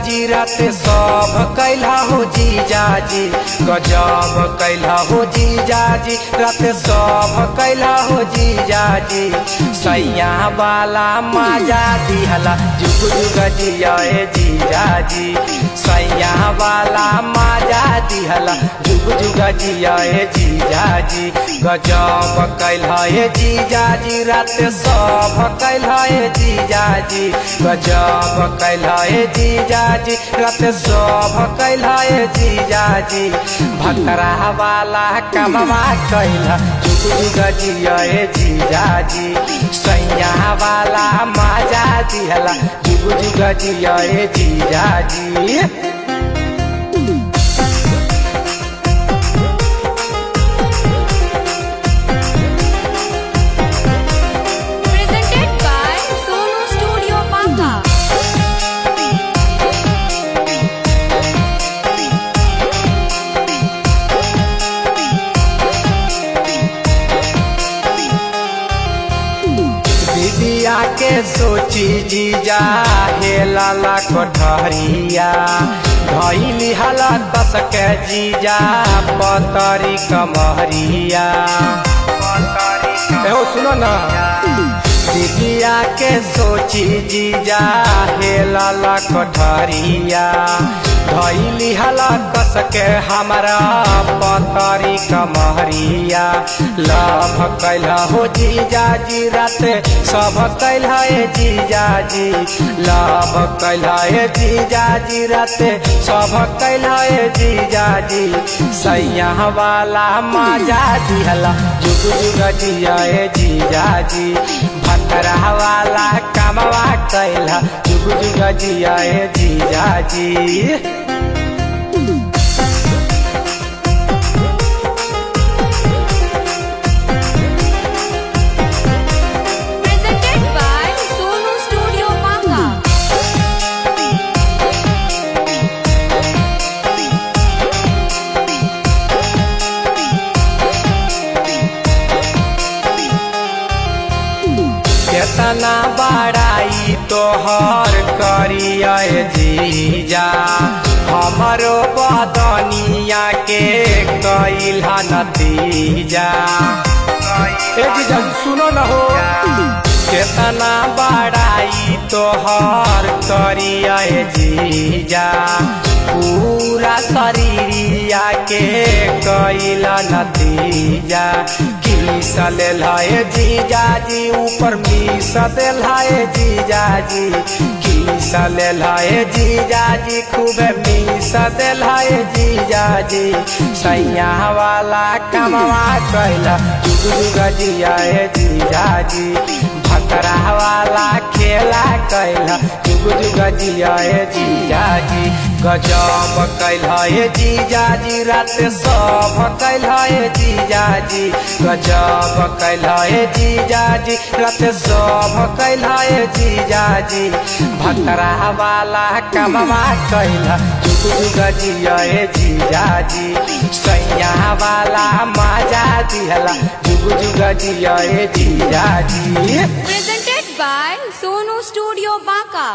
जी रात सब कैला हो जीजा जी, गजब कैला हो जीजा जी रात सब कैला हो जीजा जी। सैया वाला मजा दिहला जुग जुग जिया जीजा जी, सैया वाला मजा दिहला जुग जुग जिया जीजा जी। गजब कैला जीजा जी रात सब कैला जीजा जी, गजब कैला जीजा जी रात सब कैला जीजा जी। भतरा वाला कमवा कैला जुग जुग जिया जीजा जी, सैया वाला मजा दिहला जुग जुग जिया जीजा जी। दीदिया के सोची जीजा हेला ला कोठरिया, धैली हला दस के जीजा पतरी कमरिया। सुनो ना दीदिया के सोची जीजा हेला ला कोठरिया, धैली हला कस के हमारा पतरी कमरिया। लभ कैला हो जीजा जी रात सब कैला जीजा जी, लभ कैला जीजा जी रात सब कैला जीजा जी। सैया वाला मजा दिहला जुग जुग जिया जीजा जी, भतरा वाला कमवा कैला जुग जुग जिया जीजा जी। केतना बड़ाई तोहर करिया जीजा, हमारो बदनिया के कैला नतीजा। जीजा सुनो न हो केतना बड़ाई तोहर करिया जीजा, पूरा शरीरिया के कैला नतीजा। किस ले जीजा जी ऊपर मिस दिलाए जीजा जी, किस ले जीजा जी खूब मिस दिलाए जीजा जी। सैया वाला कमवा कैला जुग जुग जिया जीजा जी, भतरा वाला खेला कैला जुग जुग जिया जीजा जी। गजब कैला जीजा जी रात सब कैला जीजा जी, गजब कैला जीजा जी रात सब कैला जीजा जी। भतरा वाला कमवा कैला जुग जुग जिया जीजा जी, सैया वाला मजा दिहला जुग जुग जिया जीजा जी। Presented by Sonu Studio Baka।